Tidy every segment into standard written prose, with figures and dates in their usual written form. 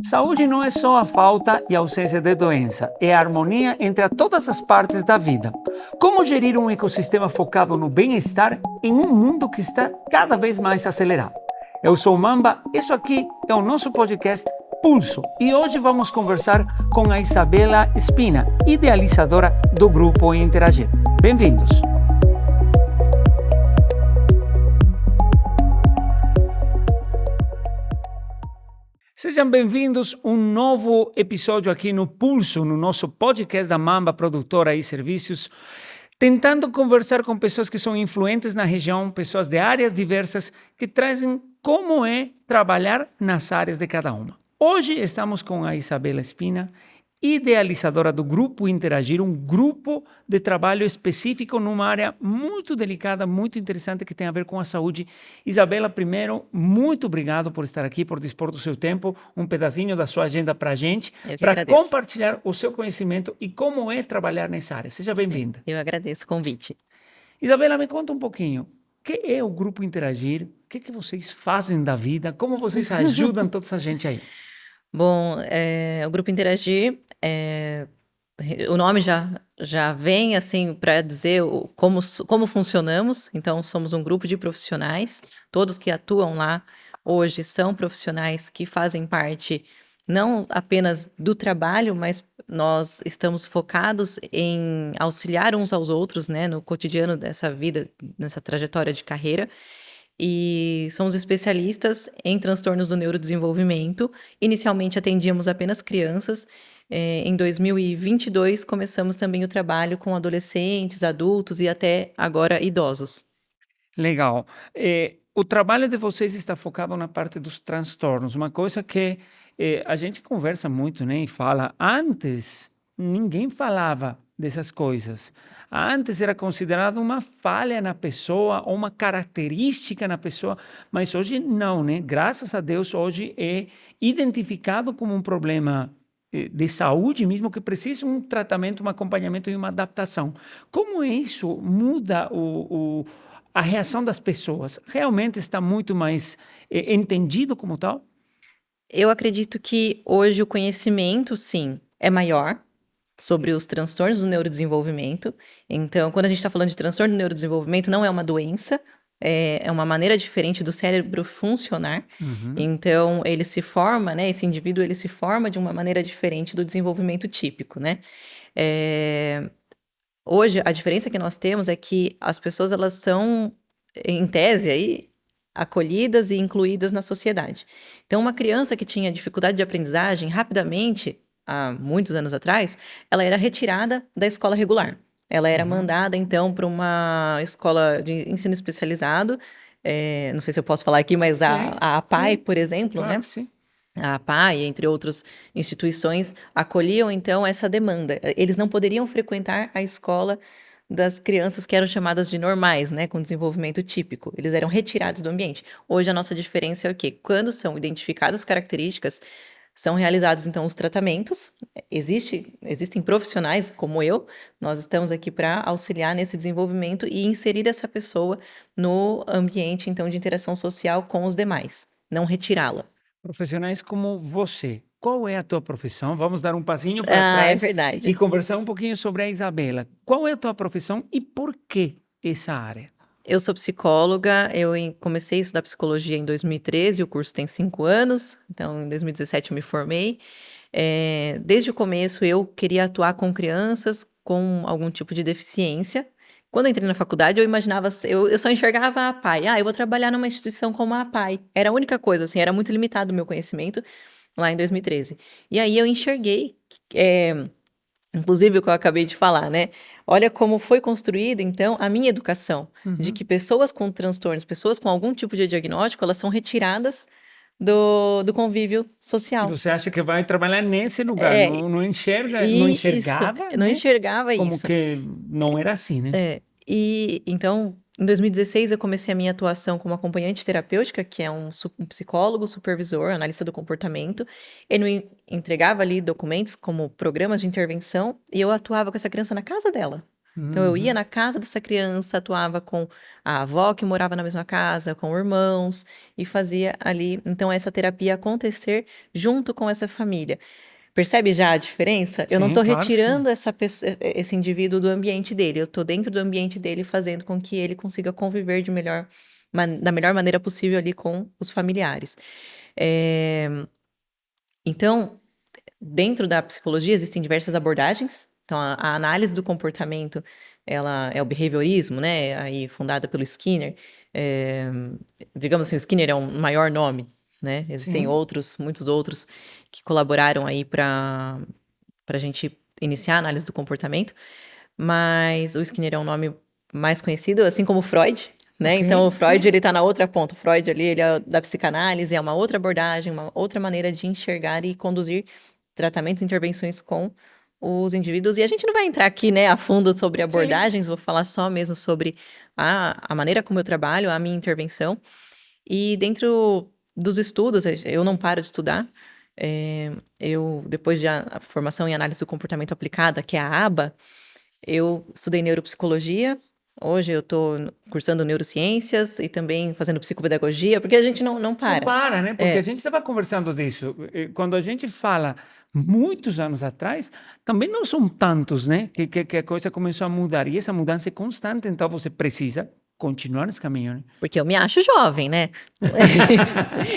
Saúde não é só a falta e a ausência de doença, é a harmonia entre todas as partes da vida. Como gerir um ecossistema focado no bem-estar em um mundo que está cada vez mais acelerado? Eu sou o Mamba, isso aqui é o nosso podcast Pulso e hoje vamos conversar com a Isabela Espina, idealizadora do Grupo Interagir. Bem-vindos! Sejam bem-vindos a um novo episódio aqui no Pulso, no nosso podcast da Mamba Produtora e Serviços, tentando conversar com pessoas que são influentes na região, pessoas de áreas diversas, que trazem como é trabalhar nas áreas de cada uma. Hoje estamos com a Isabela Espina, idealizadora do Grupo Interagir, um grupo de trabalho específico numa área muito delicada, muito interessante, que tem a ver com a saúde. Isabela, primeiro, muito obrigado por estar aqui, por dispor do seu tempo, um pedacinho da sua agenda para a gente, para compartilhar o seu conhecimento e como é trabalhar nessa área. Seja bem-vinda. Eu agradeço o convite. Isabela, me conta um pouquinho, o que é o Grupo Interagir? O que vocês fazem da vida? Como vocês ajudam toda essa gente aí? Bom, o Grupo Interagir, o nome já vem assim para dizer como funcionamos. Então, somos um grupo de profissionais, todos que atuam lá hoje são profissionais que fazem parte não apenas do trabalho, mas nós estamos focados em auxiliar uns aos outros, né, no cotidiano dessa vida, nessa trajetória de carreira. E somos especialistas em transtornos do neurodesenvolvimento. Inicialmente atendíamos apenas crianças. Em 2022 começamos também o trabalho com adolescentes, adultos e até agora idosos. Legal. O trabalho de vocês está focado na parte dos transtornos, uma coisa que a gente conversa muito, né, e fala, antes ninguém falava dessas coisas. Antes era considerado uma falha na pessoa ou uma característica na pessoa, mas hoje não, né? Graças a Deus, hoje é identificado como um problema de saúde mesmo que precisa um tratamento, um acompanhamento e uma adaptação. Como isso muda a reação das pessoas? Realmente está muito mais entendido como tal? Eu acredito que hoje o conhecimento, sim, é maior sobre os transtornos do neurodesenvolvimento. Então, quando a gente está falando de transtorno do neurodesenvolvimento, não é uma doença, é uma maneira diferente do cérebro funcionar. Então, ele se forma, né? Esse indivíduo, ele se forma de uma maneira diferente do desenvolvimento típico, né? Hoje, a diferença que nós temos é que as pessoas, elas são, em tese aí, acolhidas e incluídas na sociedade. Então, uma criança que tinha dificuldade de aprendizagem, rapidamente, há muitos anos atrás, ela era retirada da escola regular. Ela era mandada, então, para uma escola de ensino especializado. Não sei se eu posso falar aqui, mas a APAE, por exemplo, Claro né? que sim. A APAE, entre outras instituições, acolhiam, então, essa demanda. Eles não poderiam frequentar a escola das crianças que eram chamadas de normais, né, com desenvolvimento típico. Eles eram retirados do ambiente. Hoje a nossa diferença é o quê? Quando são identificadas características, são realizados então os tratamentos. Existem profissionais como eu, nós estamos aqui para auxiliar nesse desenvolvimento e inserir essa pessoa no ambiente então de interação social com os demais, não retirá-la. Profissionais como você, qual é a tua profissão? Vamos dar um passinho para É trás verdade. e conversar um pouquinho sobre a Isabela. Qual é a tua profissão e por que essa área? Eu sou psicóloga, comecei a estudar psicologia em 2013, o curso tem 5 anos, então em 2017 eu me formei. Desde o começo eu queria atuar com crianças com algum tipo de deficiência. Quando eu entrei na faculdade, eu imaginava, eu só enxergava a APAE. Eu vou trabalhar numa instituição como a APAE. Era a única coisa, assim, era muito limitado o meu conhecimento lá em 2013. E aí eu enxerguei, inclusive o que eu acabei de falar, né? Olha como foi construída, então, a minha educação, de que pessoas com transtornos, pessoas com algum tipo de diagnóstico, elas são retiradas do convívio E social. você acha que vai trabalhar nesse lugar? Não enxerga, não Isso, enxergava, eu não né? enxergava Como isso. que não era assim, né? E então, em 2016, eu comecei a minha atuação como acompanhante terapêutica, que é um psicólogo, supervisor, analista do comportamento. Ele entregava ali documentos como programas de intervenção e eu atuava com essa criança na casa dela. Então, eu ia Uhum. na casa dessa criança, atuava com a avó que morava na mesma casa, com irmãos, e fazia ali, então, essa terapia acontecer junto com essa família. Percebe já a diferença? Eu não Sim, estou claro que sim. retirando esse indivíduo do ambiente dele, eu estou dentro do ambiente dele fazendo com que ele consiga conviver da melhor maneira possível ali com os familiares. É, então, dentro da psicologia existem diversas abordagens. Então, a análise do comportamento, ela é o behaviorismo, né? Aí fundada pelo Skinner. É, digamos assim, o Skinner é o maior nome, né? Existem Sim. outros, muitos outros que colaboraram aí para a gente iniciar a análise do comportamento. Mas o Skinner é um nome mais conhecido, assim como Freud, né? Ok, Então, o Freud, sim. ele tá na outra ponta. O Freud ali, ele é da psicanálise, é uma outra abordagem, uma outra maneira de enxergar e conduzir tratamentos, intervenções com os indivíduos. E a gente não vai entrar aqui, né, a fundo sobre Sim. abordagens, vou falar só mesmo sobre a maneira como eu trabalho, a minha intervenção. E dentro dos estudos, eu não paro de estudar. Eu, depois de a formação em análise do comportamento aplicada, que é a ABA, eu estudei neuropsicologia. Hoje eu estou cursando neurociências e também fazendo psicopedagogia, porque a gente não Não para. para, né? Porque a É, gente estava conversando disso. Quando a gente fala muitos anos atrás, também não são tantos, né? Que a coisa começou a mudar. E essa mudança é constante, então você precisa continuar nesse caminho, né? porque eu me acho jovem, né?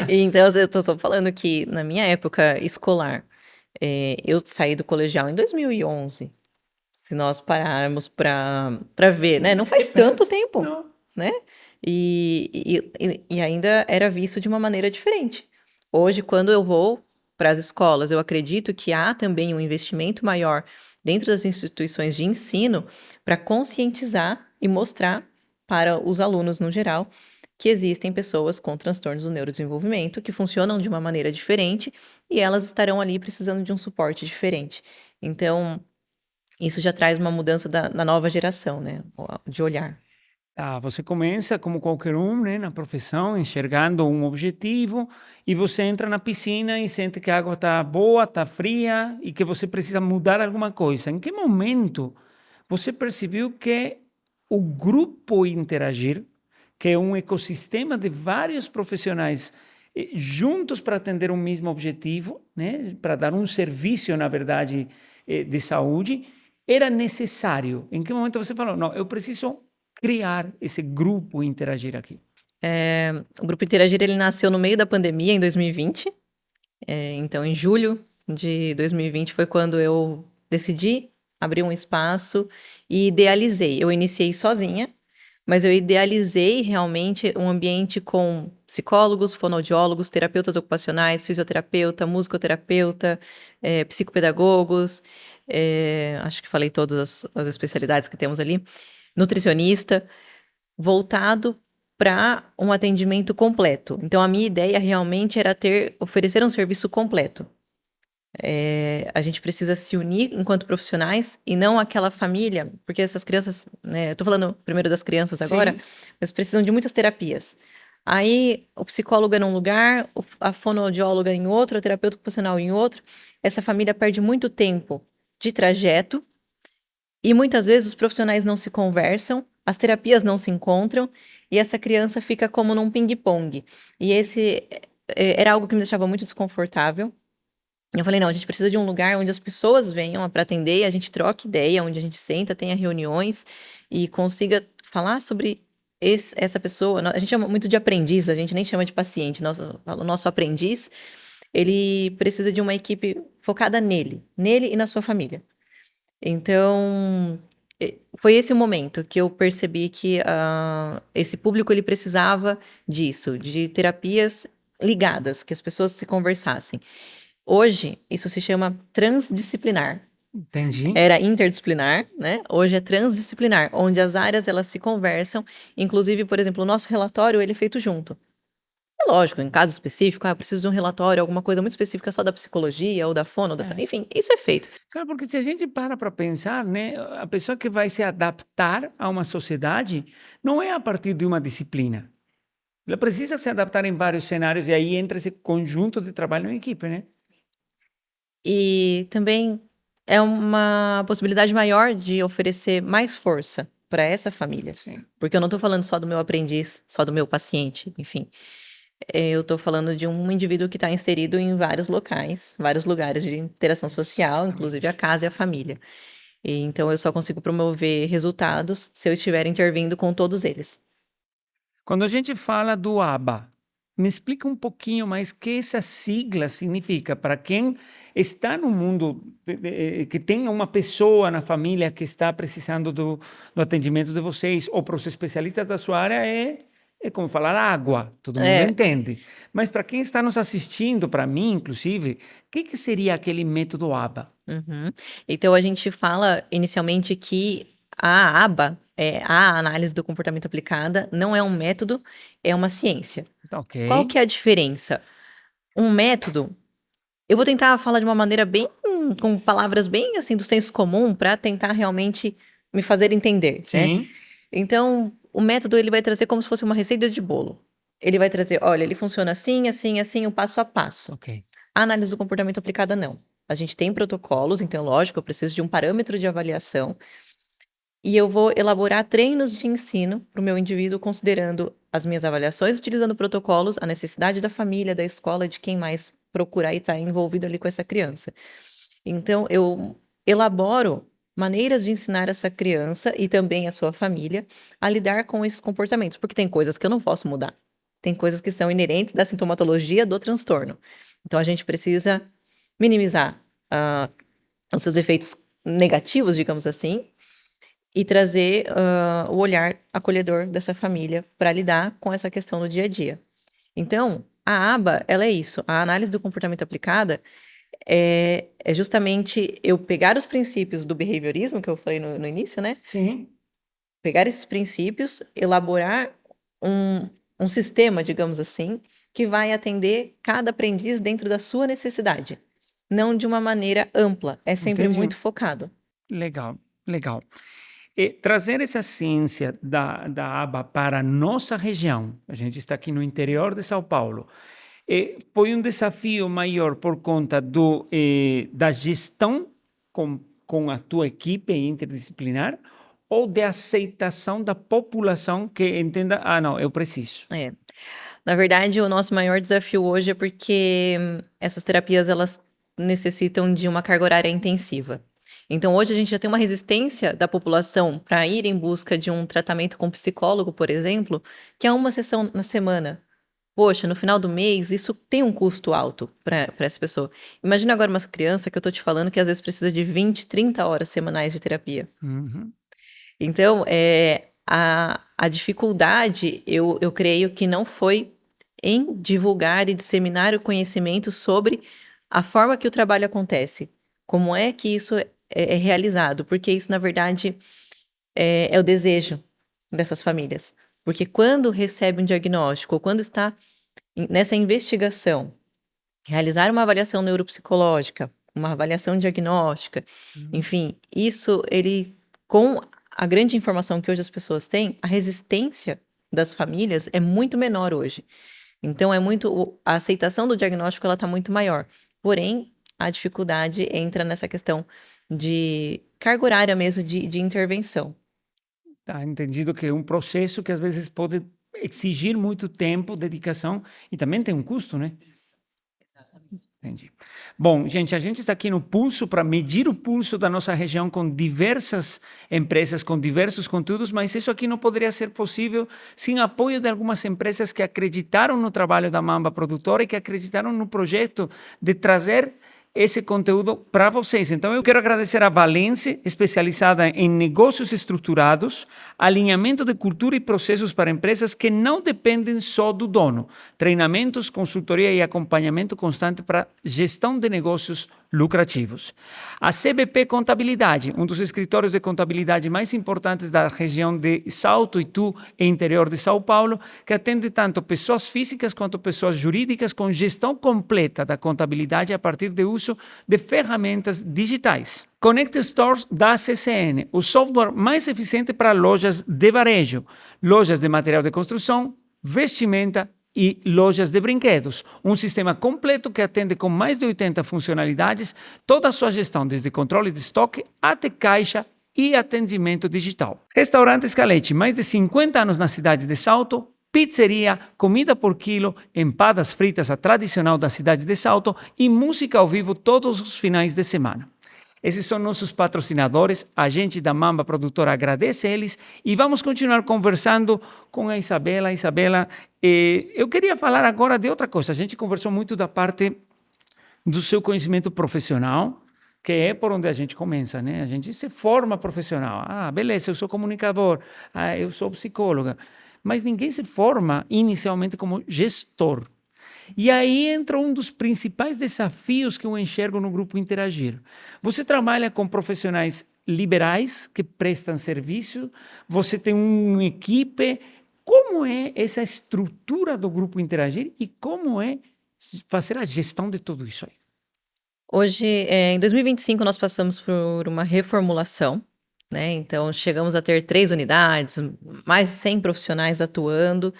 Então, eu estou só falando que na minha época escolar, eu saí do colegial em 2011. Se nós pararmos para ver, né? Não É faz tanto perto? tempo, Não. né? E ainda era visto de uma maneira diferente. Hoje, quando eu vou para as escolas, eu acredito que há também um investimento maior dentro das instituições de ensino para conscientizar e mostrar para os alunos no geral que existem pessoas com transtornos do neurodesenvolvimento que funcionam de uma maneira diferente e elas estarão ali precisando de um suporte diferente. Então, isso já traz uma mudança da nova geração, né? De olhar. Ah, você começa como qualquer um, né, na profissão, enxergando um objetivo, e você entra na piscina e sente que a água está boa, está fria e que você precisa mudar alguma coisa. Em que momento você percebeu que o grupo interagir, que é um ecossistema de vários profissionais juntos para atender um mesmo objetivo, né, para dar um serviço, na verdade, de saúde, era necessário? Em que momento você falou, não, eu preciso criar esse grupo e interagir aqui? O Grupo Interagir, ele nasceu no meio da pandemia, em 2020. Então, em julho de 2020 foi quando eu decidi abrir um espaço e idealizei. Eu iniciei sozinha, mas eu idealizei realmente um ambiente com psicólogos, fonoaudiólogos, terapeutas ocupacionais, fisioterapeuta, musicoterapeuta, psicopedagogos, acho que falei todas as especialidades que temos ali, nutricionista, voltado para um atendimento completo. Então, a minha ideia realmente era oferecer um serviço completo. A gente precisa se unir enquanto profissionais e não aquela família, porque essas crianças, né, eu tô falando primeiro das crianças agora, Sim, mas precisam de muitas terapias. Aí, o psicólogo é num lugar, a fonoaudióloga em outro, a terapeuta ocupacional em outro. Essa família perde muito tempo de trajeto e muitas vezes os profissionais não se conversam, as terapias não se encontram e essa criança fica como num ping-pong. E esse era algo que me deixava muito desconfortável. Eu falei, não, a gente precisa de um lugar onde as pessoas venham para atender, a gente troque ideia, onde a gente senta, tenha reuniões e consiga falar sobre essa pessoa. A gente chama muito de aprendiz, a gente nem chama de paciente. O nosso aprendiz, ele precisa de uma equipe focada nele e na sua família. Então, foi esse o momento que eu percebi que esse público ele precisava disso, de terapias ligadas, que as pessoas se conversassem. Hoje, isso se chama transdisciplinar. entendi. Era interdisciplinar, né? Hoje é transdisciplinar, onde as áreas elas se conversam. Inclusive, por exemplo, o nosso relatório ele é feito junto. É lógico, em caso específico, eu preciso de um relatório, alguma coisa muito específica só da psicologia ou da fono, É. enfim, isso é feito. Claro, porque se a gente para pensar, né, a pessoa que vai se adaptar a uma sociedade não é a partir de uma disciplina. Ela precisa se adaptar em vários cenários e aí entra esse conjunto de trabalho em equipe, né? E também é uma possibilidade maior de oferecer mais força para essa família. Sim. Porque eu não estou falando só do meu aprendiz, só do meu paciente, enfim. Eu estou falando de um indivíduo que está inserido em vários locais, vários lugares de interação social, inclusive a casa e a família. E então eu só consigo promover resultados se eu estiver intervindo com todos eles. Quando a gente fala do ABA, me explica um pouquinho mais o que essa sigla significa para quem está no mundo, que tem uma pessoa na família que está precisando do atendimento de vocês, ou para os especialistas da sua área é como falar água, todo mundo É, entende. Mas para quem está nos assistindo, para mim inclusive, o que seria aquele método ABA? uhum. Então a gente fala inicialmente que a ABA, a análise do comportamento aplicada, não é um método, é uma ciência. Tá, Qual ok. que é a diferença? Um método, eu vou tentar falar de uma maneira bem, com palavras bem assim do senso comum para tentar realmente me fazer entender, né? Sim, Então, o método ele vai trazer como se fosse uma receita de bolo. Ele vai trazer, olha, ele funciona assim, assim, assim, o passo a passo. ok. A análise do comportamento aplicada não. A gente tem protocolos, então, lógico, eu preciso de um parâmetro de avaliação e eu vou elaborar treinos de ensino para o meu indivíduo, considerando as minhas avaliações, utilizando protocolos, a necessidade da família, da escola, de quem mais procurar e estar envolvido ali com essa criança. Então, eu elaboro maneiras de ensinar essa criança e também a sua família a lidar com esses comportamentos, porque tem coisas que eu não posso mudar. Tem coisas que são inerentes da sintomatologia do transtorno. Então, a gente precisa minimizar os seus efeitos negativos, digamos assim, e trazer o olhar acolhedor dessa família para lidar com essa questão do dia a dia. Então, a aba, ela é isso. A análise do comportamento aplicada é justamente eu pegar os princípios do behaviorismo, que eu falei no início, né? Sim. Pegar esses princípios, elaborar um sistema, digamos assim, que vai atender cada aprendiz dentro da sua necessidade. Não de uma maneira ampla, é sempre Entendi. muito focado. Legal, legal. E trazer essa ciência da aba para a nossa região, a gente está aqui no interior de São Paulo, foi um desafio maior por conta da gestão com a tua equipe interdisciplinar ou de aceitação da população que entenda, não, eu preciso. É. Na verdade, o nosso maior desafio hoje é porque essas terapias elas necessitam de uma carga horária intensiva. Então, hoje a gente já tem uma resistência da população para ir em busca de um tratamento com psicólogo, por exemplo, que é uma sessão na semana. Poxa, no final do mês, isso tem um custo alto para essa pessoa. Imagina agora uma criança que eu tô te falando que às vezes precisa de 20, 30 horas semanais de terapia. Uhum. Então, a dificuldade, eu creio que não foi em divulgar e disseminar o conhecimento sobre a forma que o trabalho acontece, como é que isso é realizado, porque isso, na verdade, é o desejo dessas famílias. Porque quando recebe um diagnóstico, ou quando está nessa investigação, realizar uma avaliação neuropsicológica, uma avaliação diagnóstica, enfim, isso ele com a grande informação que hoje as pessoas têm, a resistência das famílias é muito menor hoje. Então a aceitação do diagnóstico ela está muito maior. Porém, a dificuldade entra nessa questão de carga horária mesmo de intervenção. Tá entendido que é um processo que às vezes pode exigir muito tempo, dedicação e também tem um custo, né? Entendi. Bom, gente, a gente está aqui no Pulso para medir o pulso da nossa região com diversas empresas, com diversos conteúdos, mas isso aqui não poderia ser possível sem apoio de algumas empresas que acreditaram no trabalho da Mamba Produtora e que acreditaram no projeto de trazer esse conteúdo para vocês. Então, eu quero agradecer a Valence, especializada em negócios estruturados, alinhamento de cultura e processos para empresas que não dependem só do dono, treinamentos, consultoria e acompanhamento constante para gestão de negócios lucrativos. A CBP Contabilidade, um dos escritórios de contabilidade mais importantes da região de Salto, Itu e interior de São Paulo, que atende tanto pessoas físicas quanto pessoas jurídicas com gestão completa da contabilidade a partir do uso de ferramentas digitais. Connect Stores da CCN, o software mais eficiente para lojas de varejo, lojas de material de construção, vestimenta e lojas de brinquedos. Um sistema completo que atende com mais de 80 funcionalidades, toda a sua gestão, desde controle de estoque até caixa e atendimento digital. Restaurante Scaletti, mais de 50 anos na cidade de Salto, pizzeria, comida por quilo, empadas fritas, a tradicional da cidade de Salto e música ao vivo todos os finais de semana. Esses são nossos patrocinadores, a gente da Mamba Produtora agradece eles e vamos continuar conversando com a Isabela. Isabela, eu queria falar agora de outra coisa. A gente conversou muito da parte do seu conhecimento profissional, que é por onde a gente começa, né? A gente se forma profissional. Ah, beleza, eu sou comunicador, eu sou psicóloga. Mas ninguém se forma inicialmente como gestor. E aí entra um dos principais desafios que eu enxergo no Grupo Interagir. Você trabalha com profissionais liberais que prestam serviço, você tem uma equipe. Como é essa estrutura do Grupo Interagir e como é fazer a gestão de tudo isso aí? Hoje, em 2025, nós passamos por uma reformulação, né? Então, chegamos a ter 3 unidades, mais de 100 profissionais atuando,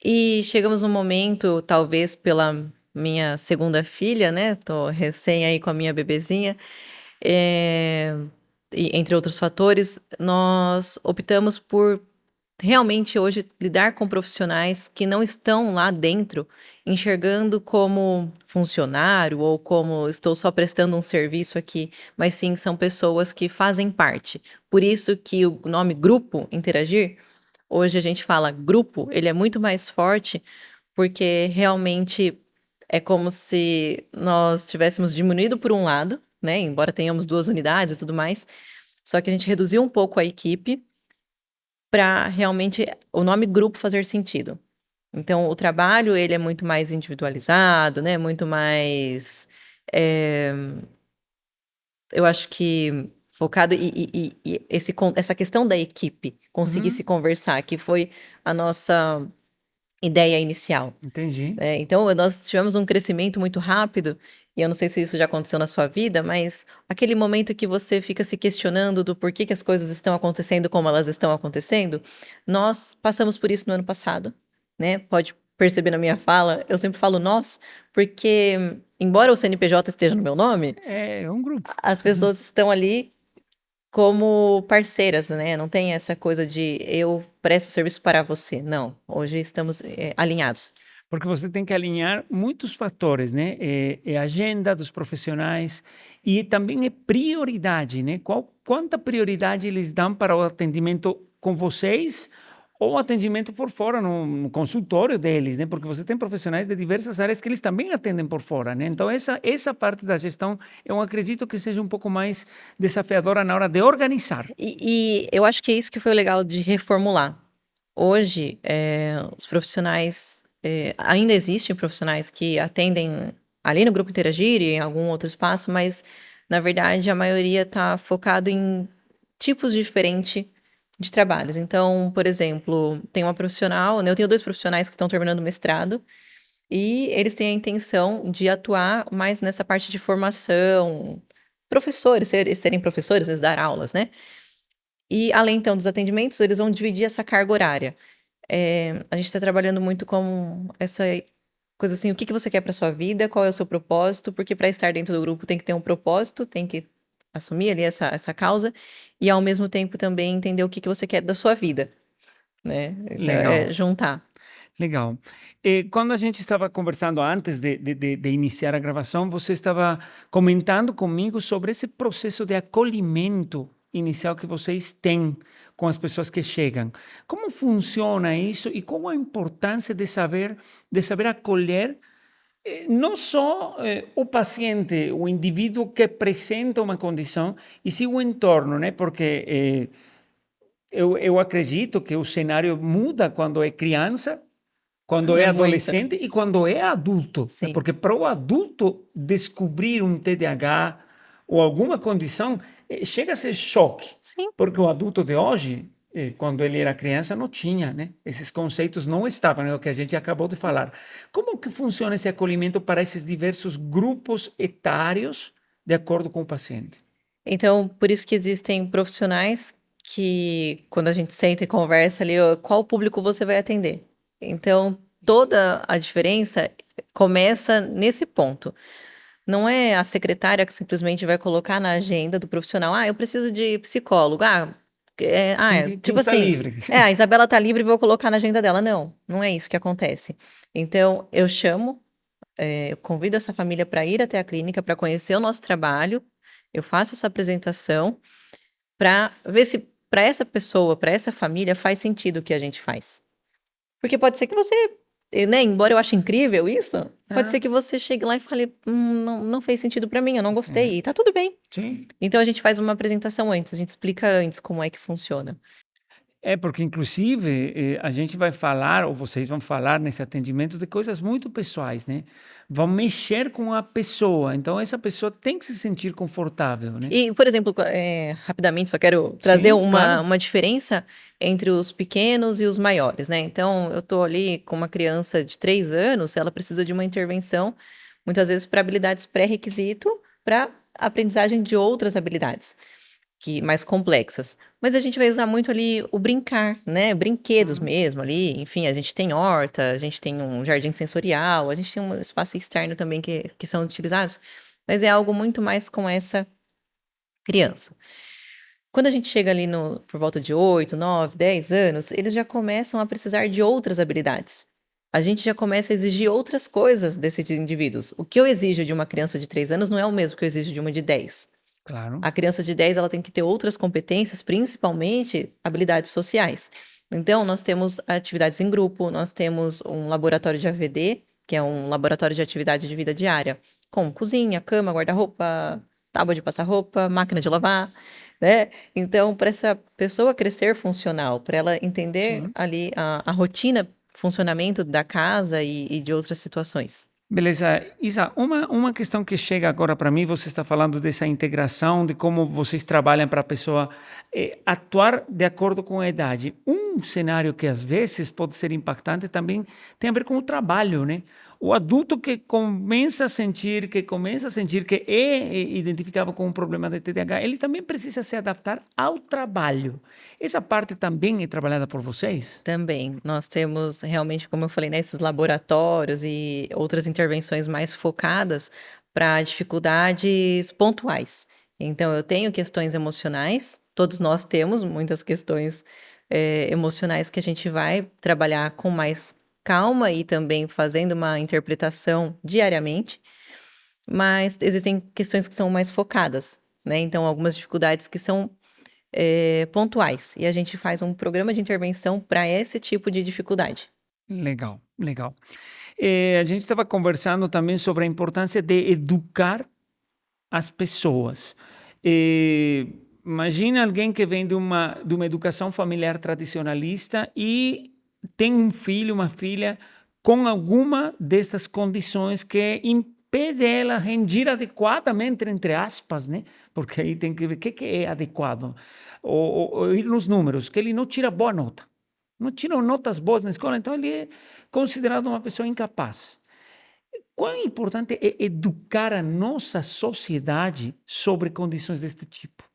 e chegamos num momento, talvez pela minha segunda filha, né? Tô recém aí com a minha bebezinha, eh, e entre outros fatores, nós optamos por realmente hoje lidar com profissionais que não estão lá dentro enxergando como funcionário ou como estou só prestando um serviço aqui, mas sim são pessoas que fazem parte. Por isso que o nome Grupo Interagir, hoje a gente fala grupo, ele é muito mais forte porque realmente é como se nós tivéssemos diminuído por um lado, né? Embora tenhamos 2 unidades e tudo mais, só que a gente reduziu um pouco a equipe para realmente o nome grupo fazer sentido. Então, o trabalho, ele é muito mais individualizado, né, muito mais, eh, eu acho que focado e essa questão da equipe, conseguir se conversar, que foi a nossa ideia inicial. Entendi. Então, nós tivemos um crescimento muito rápido, e eu não sei se isso já aconteceu na sua vida, mas aquele momento que você fica se questionando do porquê que as coisas estão acontecendo como elas estão acontecendo, nós passamos por isso no ano passado, né? Pode perceber na minha fala, eu sempre falo nós, porque embora o CNPJ esteja no meu nome, É um grupo. as pessoas estão ali como parceiras, né? Não tem essa coisa de eu presto serviço para você. Não, hoje estamos alinhados. Porque você tem que alinhar muitos fatores, né? É a agenda dos profissionais e também é prioridade, né? Quanta prioridade eles dão para o atendimento com vocês ou atendimento por fora, no consultório deles, né? Porque você tem profissionais de diversas áreas que eles também atendem por fora, né? Então, essa parte da gestão, eu acredito que seja um pouco mais desafiadora na hora de organizar. E eu acho que é isso que foi o legal de reformular. Hoje, os profissionais, ainda existem profissionais que atendem ali no Grupo Interagir e em algum outro espaço, mas na verdade a maioria está focado em tipos diferentes de trabalhos. Então, por exemplo, tem uma profissional, né, eu tenho 2 profissionais que estão terminando o mestrado e eles têm a intenção de atuar mais nessa parte de formação, professores, serem professores, às vezes dar aulas, né? E além então dos atendimentos, eles vão dividir essa carga horária. A gente está trabalhando muito com essa coisa assim, o que você quer para sua vida, qual é o seu propósito, porque para estar dentro do grupo tem que ter um propósito, tem que assumir ali essa causa, e ao mesmo tempo também entender o que você quer da sua vida, né? Então, Legal. juntar. Legal. Quando a gente estava conversando antes de iniciar a gravação, você estava comentando comigo sobre esse processo de acolhimento inicial que vocês têm com as pessoas que chegam. Como funciona isso e qual a importância de saber acolher não só o paciente, o indivíduo que apresenta uma condição, e sim o entorno, né? Porque eu acredito que o cenário muda quando é criança, quando é Muito. adolescente e quando é adulto, né? Sim. Porque para o adulto descobrir um TDAH ou alguma condição, chega a ser choque, Sim. porque o adulto de hoje, quando ele era criança, não tinha, né? Esses conceitos não estavam, é o que a gente acabou de falar. Como que funciona esse acolhimento para esses diversos grupos etários, de acordo com o paciente? Então, por isso que existem profissionais que, quando a gente senta e conversa ali, ó, qual público você vai atender? Então, toda a diferença começa nesse ponto. Não é a secretária que simplesmente vai colocar na agenda do profissional, eu preciso de psicólogo. Quem Tipo está assim, livre. a Isabela tá livre, vou colocar na agenda dela. Não, não é isso que acontece. Então, eu chamo, eu convido essa família para ir até a clínica, para conhecer o nosso trabalho, eu faço essa apresentação para ver se para essa pessoa, para essa família, faz sentido o que a gente faz. Porque pode ser que você, né, embora eu ache incrível isso, pode Ah, ser que você chegue lá e fale, não fez sentido para mim, eu não é, gostei, e tá tudo bem. sim. Então a gente faz uma apresentação antes, a gente explica antes como é que funciona. É, porque inclusive a gente vai falar, ou vocês vão falar nesse atendimento de coisas muito pessoais, né? Vão mexer com a pessoa, então essa pessoa tem que se sentir confortável, né? E, por exemplo, rapidamente, só quero trazer Sim, uma, claro. uma diferença entre os pequenos e os maiores, né? Então, eu tô ali com uma criança de 3 anos, ela precisa de uma intervenção, muitas vezes para habilidades pré-requisito, para aprendizagem de outras habilidades mais complexas. Mas a gente vai usar muito ali o brincar, né? Brinquedos Uhum. mesmo ali. Enfim, a gente tem horta, a gente tem um jardim sensorial, a gente tem um espaço externo também que são utilizados, mas é algo muito mais com essa criança. Quando a gente chega ali por volta de 8, 9, 10 anos, eles já começam a precisar de outras habilidades. A gente já começa a exigir outras coisas desses indivíduos. O que eu exijo de uma criança de 3 anos não é o mesmo que eu exijo de uma de 10. Claro. A criança de 10 ela tem que ter outras competências, principalmente habilidades sociais. Então, nós temos atividades em grupo, nós temos um laboratório de AVD, que é um laboratório de atividade de vida diária, com cozinha, cama, guarda-roupa, tábua de passar roupa, máquina de lavar, né? Então, para essa pessoa crescer funcional, para ela entender Sim. ali a rotina, funcionamento da casa e de outras situações. Beleza. Isa, uma questão que chega agora para mim, você está falando dessa integração, de como vocês trabalham para a pessoa atuar de acordo com a idade. Um cenário que às vezes pode ser impactante também tem a ver com o trabalho, né? O adulto que começa a sentir que é identificado com um problema de TDAH, ele também precisa se adaptar ao trabalho. Essa parte também é trabalhada por vocês? Também, nós temos realmente, como eu falei, né, esses laboratórios e outras intervenções mais focadas para dificuldades pontuais. Então, eu tenho questões emocionais, todos nós temos muitas questões emocionais que a gente vai trabalhar com mais calma e também fazendo uma interpretação diariamente, mas existem questões que são mais focadas, né? Então, algumas dificuldades que são pontuais. E a gente faz um programa de intervenção para esse tipo de dificuldade. Legal, legal. A gente estava conversando também sobre a importância de educar as pessoas. Imagina alguém que vem de uma educação familiar tradicionalista e tem um filho, uma filha com alguma dessas condições que impede ela rendir adequadamente, entre aspas, né? Porque aí tem que ver o que é adequado. Ou ir nos números, que ele não tira boa nota. Não tira notas boas na escola, então ele é considerado uma pessoa incapaz. Quão importante é educar a nossa sociedade sobre condições deste tipo?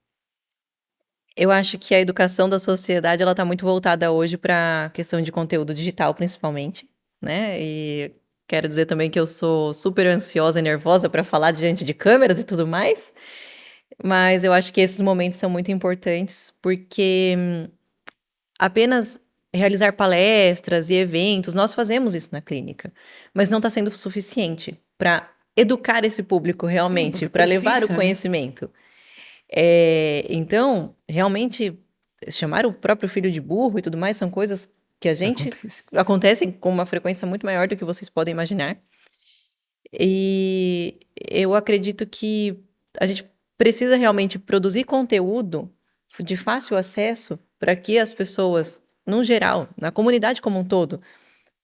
Eu acho que a educação da sociedade ela está muito voltada hoje para a questão de conteúdo digital, principalmente, né? E quero dizer também que eu sou super ansiosa e nervosa para falar diante de câmeras e tudo mais, mas eu acho que esses momentos são muito importantes porque apenas realizar palestras e eventos, nós fazemos isso na clínica, mas não está sendo suficiente para educar esse público Sim, realmente, porque para levar o precisa, né? conhecimento. Então, realmente, chamar o próprio filho de burro e tudo mais são coisas que a gente Acontece. acontecem com uma frequência muito maior do que vocês podem imaginar. E eu acredito que a gente precisa realmente produzir conteúdo de fácil acesso para que as pessoas, no geral, na comunidade como um todo,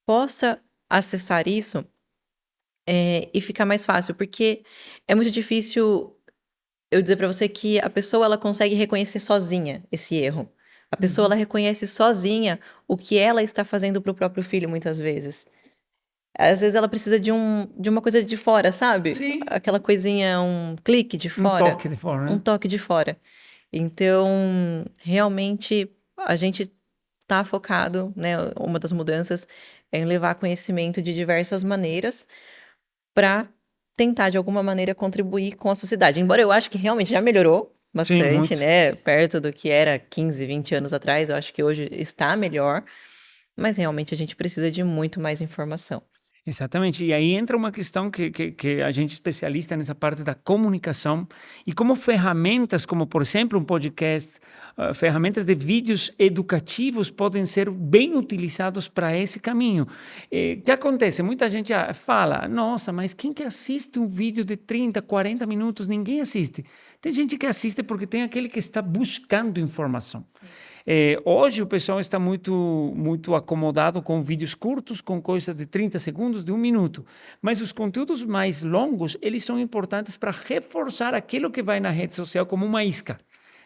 possa acessar isso, e ficar mais fácil, porque é muito difícil eu dizer para você que a pessoa ela consegue reconhecer sozinha esse erro. A pessoa ela Uhum. reconhece sozinha o que ela está fazendo para o próprio filho muitas vezes. Às vezes ela precisa de uma coisa de fora, sabe? Sim, Aquela coisinha, um clique de um fora, toque de fora, um né? toque de fora. Então, realmente, a gente tá focado, né? Uma das mudanças em levar conhecimento de diversas maneiras para tentar, de alguma maneira, contribuir com a sociedade. Embora eu acho que realmente já melhorou Sim, bastante, muito. né? Perto do que era 15, 20 anos atrás, eu acho que hoje está melhor, mas realmente a gente precisa de muito mais informação. Exatamente. E aí entra uma questão que a gente especialista nessa parte da comunicação e como ferramentas, como por exemplo um podcast, ferramentas de vídeos educativos podem ser bem utilizados para esse caminho. O que acontece? Muita gente fala, nossa, mas quem que assiste um vídeo de 30, 40 minutos? Ninguém assiste. Tem gente que assiste porque tem aquele que está buscando informação. Hoje o pessoal está muito acomodado com vídeos curtos, com coisas de 30 segundos, de 1 minuto. Mas os conteúdos mais longos, eles são importantes para reforçar aquilo que vai na rede social como uma isca.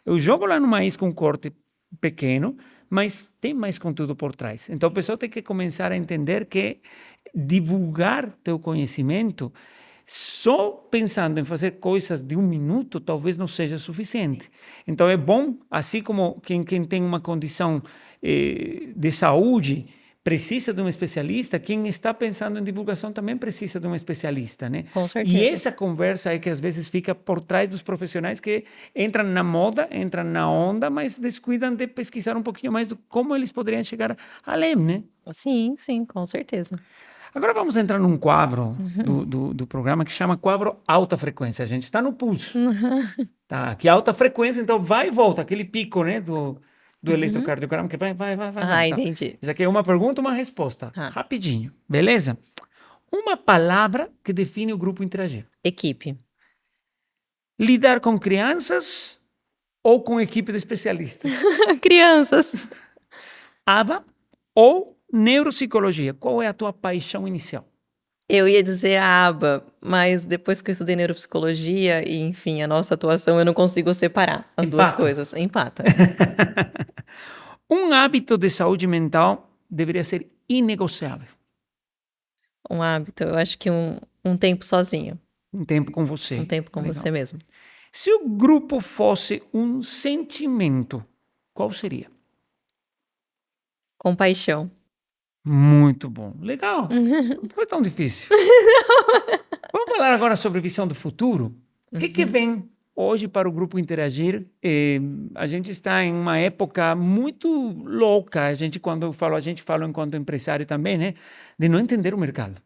Eu jogo lá numa isca um corte pequeno, mas tem mais conteúdo por trás. Então o pessoal tem que começar a entender que divulgar teu conhecimento só pensando em fazer coisas de 1 minuto talvez não seja suficiente. Então é bom, assim como quem tem uma condição de saúde precisa de um especialista, quem está pensando em divulgação também precisa de um especialista, né? Com E certeza. essa conversa é que às vezes fica por trás dos profissionais que entram na moda, entram na onda, mas descuidam de pesquisar um pouquinho mais do como eles poderiam chegar além, né? Sim, sim, com certeza. Agora vamos entrar num quadro do programa que chama quadro alta frequência. A gente está no pulso, tá? Aqui alta frequência, então vai e volta, aquele pico, né, do Uhum. eletrocardiograma que vai, Ah, tá? entendi. Isso aqui é uma pergunta, uma resposta, Tá. rapidinho, beleza? Uma palavra que define o grupo interagir. Equipe. Lidar com crianças ou com equipe de especialistas? Crianças. ABA ou neuropsicologia? Qual é a tua paixão inicial? Eu ia dizer a aba, mas depois que eu estudei neuropsicologia e, enfim, a nossa atuação, eu não consigo separar as duas Empata. coisas. Empata. Um hábito de saúde mental deveria ser inegociável. Um hábito, eu acho que um tempo sozinho. Um tempo com Um você. tempo com Legal. você mesmo. Se o grupo fosse um sentimento, qual seria? Compaixão. Muito bom. Legal. Não foi tão difícil. Vamos falar agora sobre visão do futuro. O que Uhum. vem hoje para o grupo interagir? A gente está em uma época muito louca. Quando eu falo, a gente fala enquanto empresário também, né? De não entender o mercado.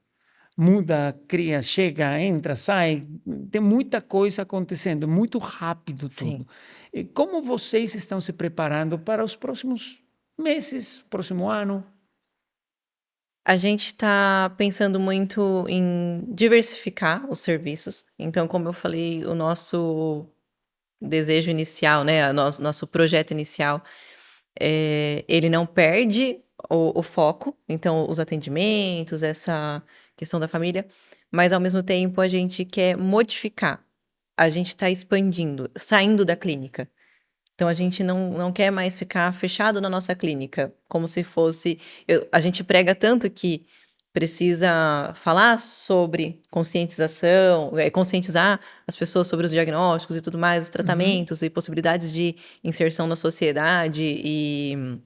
Muda, cria, chega, entra, sai. Tem muita coisa acontecendo, muito rápido Sim. tudo. E como vocês estão se preparando para os próximos meses, próximo ano? A gente está pensando muito em diversificar os serviços. Então, como eu falei, o nosso desejo inicial, né, nosso projeto inicial, ele não perde o foco, então os atendimentos, essa questão da família, mas ao mesmo tempo a gente quer modificar. A gente está expandindo, saindo da clínica. Então a gente não quer mais ficar fechado na nossa clínica, como se fosse. A gente prega tanto que precisa falar sobre conscientização, conscientizar as pessoas sobre os diagnósticos e tudo mais, os tratamentos e possibilidades de inserção na sociedade e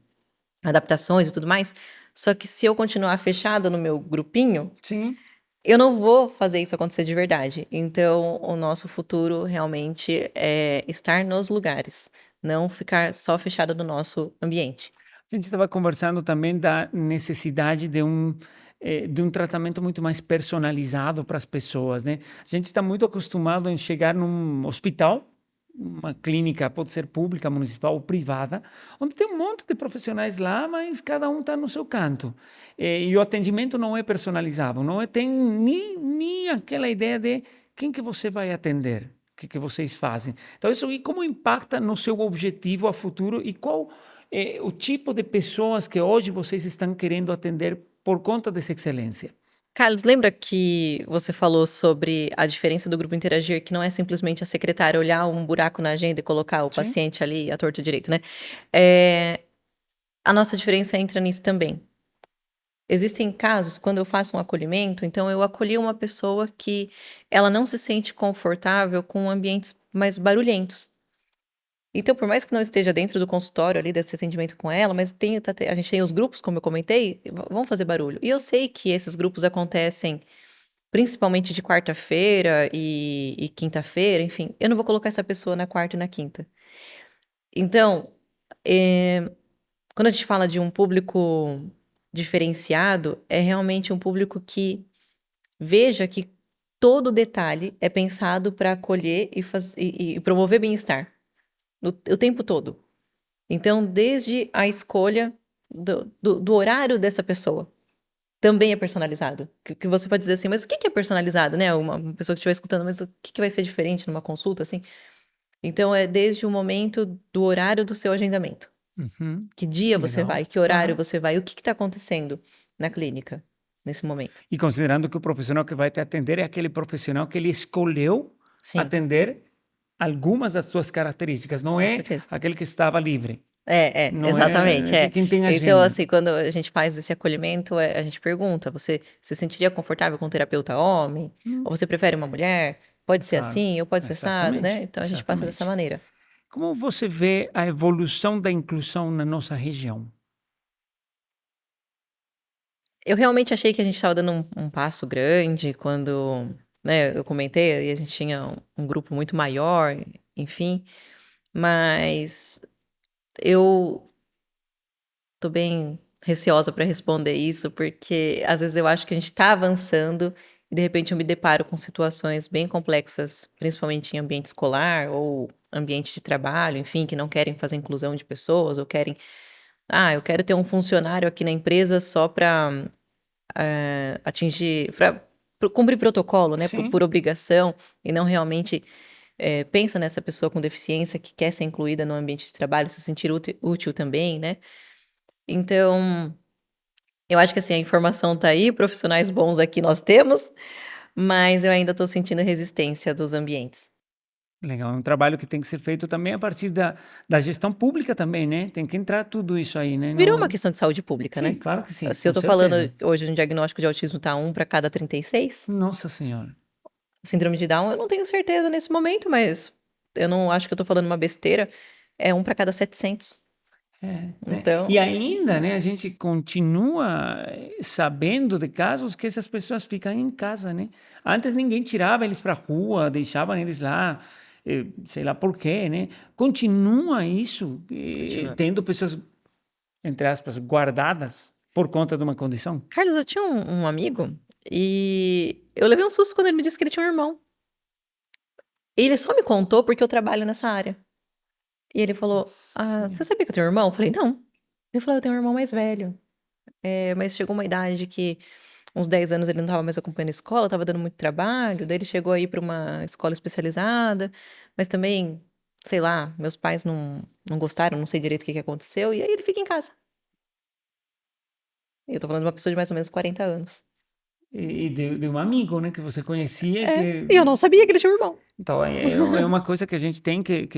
adaptações e tudo mais. Só que se eu continuar fechada no meu grupinho, Sim. eu não vou fazer isso acontecer de verdade. Então, o nosso futuro realmente é estar nos lugares, não ficar só fechado no nosso ambiente. A gente estava conversando também da necessidade de um tratamento muito mais personalizado para as pessoas, né? A gente está muito acostumado em chegar num hospital, uma clínica, pode ser pública, municipal ou privada, onde tem um monte de profissionais lá, mas cada um está no seu canto. E o atendimento não é personalizável, não é, tem nem aquela ideia de quem que você vai atender, o que vocês fazem. Então, isso aí como impacta no seu objetivo a futuro e qual é o tipo de pessoas que hoje vocês estão querendo atender por conta dessa excelência? Carlos, lembra que você falou sobre a diferença do grupo interagir, que não é simplesmente a secretária olhar um buraco na agenda e colocar o Sim. paciente ali à torta direito, né? A nossa diferença entra nisso também. Existem casos, quando eu faço um acolhimento, então eu acolhi uma pessoa que ela não se sente confortável com ambientes mais barulhentos. Então, por mais que não esteja dentro do consultório ali desse atendimento com ela, mas a gente tem os grupos, como eu comentei, vão fazer barulho. E eu sei que esses grupos acontecem principalmente de quarta-feira e quinta-feira, enfim. Eu não vou colocar essa pessoa na quarta e na quinta. Então, quando a gente fala de um público diferenciado, é realmente um público que veja que todo detalhe é pensado para acolher e promover bem-estar o tempo todo. Então, desde a escolha do horário dessa pessoa, também é personalizado. Que você pode dizer assim, mas o que é personalizado, né? Uma pessoa que estiver escutando, mas o que vai ser diferente numa consulta, assim? Então, é desde o momento do horário do seu agendamento. Uhum. Que dia você Legal. vai, que horário Aham. você vai, o que está acontecendo na clínica nesse momento. E considerando que o profissional que vai te atender é aquele profissional que ele escolheu Sim, atender algumas das suas características, não com é certeza. aquele que estava livre, não Exatamente, é é. quem tem Então, agenda. assim, quando a gente faz esse acolhimento, a gente pergunta: você se sentiria confortável com um terapeuta homem? Hum, Ou você prefere uma mulher? Pode ser claro, assim, ou pode ser assado, né? exatamente, Então a gente passa dessa exatamente. maneira. Como você vê a evolução da inclusão na nossa região? Eu realmente achei que a gente estava dando um passo grande quando, né, eu comentei, e a gente tinha um grupo muito maior, enfim, mas eu tô bem receosa para responder isso, porque às vezes eu acho que a gente está avançando e de repente eu me deparo com situações bem complexas, principalmente em ambiente escolar ou ambiente de trabalho, enfim, que não querem fazer inclusão de pessoas ou querem, eu quero ter um funcionário aqui na empresa só para atingir, para cumprir protocolo, né, por Sim, obrigação e não realmente pensa nessa pessoa com deficiência que quer ser incluída no ambiente de trabalho, se sentir útil também, né? Então, eu acho que assim, a informação tá aí, profissionais bons aqui nós temos, mas eu ainda tô sentindo resistência dos ambientes. legal. É um trabalho que tem que ser feito também a partir da gestão pública também, né? Tem que entrar tudo isso aí, né? Virou uma No... questão de saúde pública, Sim, né? claro que sim, Se eu com tô falando certeza. hoje no diagnóstico de autismo tá 1 para cada 36, Nossa Senhora. síndrome de Down eu não tenho certeza nesse momento, mas eu não acho que eu tô falando uma besteira, é 1 para cada 700. Né? Então, E ainda, né, a gente continua sabendo de casos que essas pessoas ficam em casa, né? Antes ninguém tirava eles para a rua, deixavam eles lá, sei lá por quê, né? Continua isso, continua. tendo pessoas, entre aspas, guardadas por conta de uma condição. Carlos, eu tinha um amigo e eu levei um susto quando ele me disse que ele tinha um irmão. Ele só me contou porque eu trabalho nessa área. E ele falou: Nossa Você Senhora. sabia que eu tenho um irmão? Eu falei: Não. Ele falou: Eu tenho um irmão mais velho. Mas chegou uma idade que, uns 10 anos, ele não estava mais acompanhando a escola, estava dando muito trabalho. Daí ele chegou aí para uma escola especializada, mas também, sei lá, meus pais não gostaram, não sei direito o que aconteceu. E aí ele fica em casa. Eu tô falando de uma pessoa de mais ou menos 40 anos. E de um amigo, né, que você conhecia, que E eu não sabia que ele tinha um irmão. então, é uma coisa que a gente tem que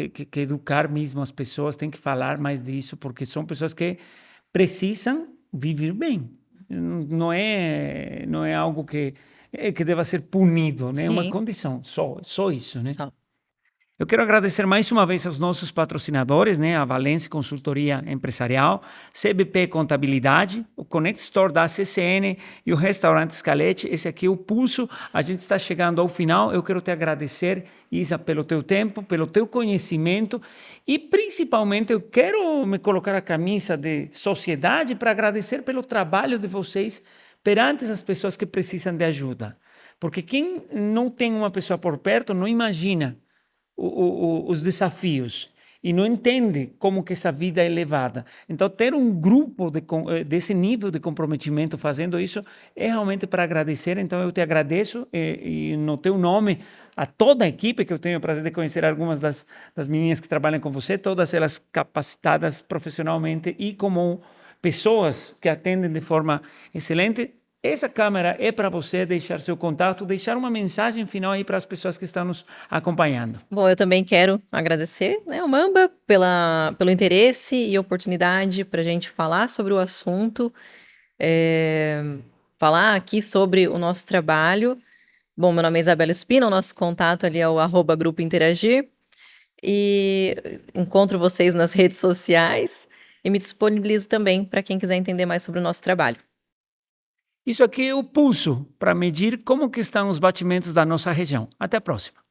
educar mesmo as pessoas, tem que falar mais disso, porque são pessoas que precisam viver bem. Não é algo que deva ser punido, né? É uma Sim, condição, só isso, né? só. Eu quero agradecer mais uma vez aos nossos patrocinadores, né? A Valência Consultoria Empresarial, CBP Contabilidade, o Connect Store da CCN e o Restaurante Scalete. Esse aqui é o Pulso. A gente está chegando ao final. Eu quero te agradecer, Isa, pelo teu tempo, pelo teu conhecimento e principalmente eu quero me colocar a camisa de sociedade para agradecer pelo trabalho de vocês perante as pessoas que precisam de ajuda. Porque quem não tem uma pessoa por perto não imagina os desafios e não entende como que essa vida é levada. Então, ter um grupo desse nível de comprometimento fazendo isso é realmente para agradecer. Então, eu te agradeço e no teu nome a toda a equipe, que eu tenho o prazer de conhecer algumas das meninas que trabalham com você, todas elas capacitadas profissionalmente e como pessoas que atendem de forma excelente. Essa câmera é para você deixar seu contato, deixar uma mensagem final aí para as pessoas que estão nos acompanhando. Bom, eu também quero agradecer, né, o Mamba pelo interesse e oportunidade para a gente falar sobre o assunto, falar aqui sobre o nosso trabalho. Bom, meu nome é Isabela Espina, o nosso contato ali é o @Grupo Interagir. e encontro vocês nas redes sociais e me disponibilizo também para quem quiser entender mais sobre o nosso trabalho. Isso aqui é o pulso para medir como que estão os batimentos da nossa região. Até a próxima.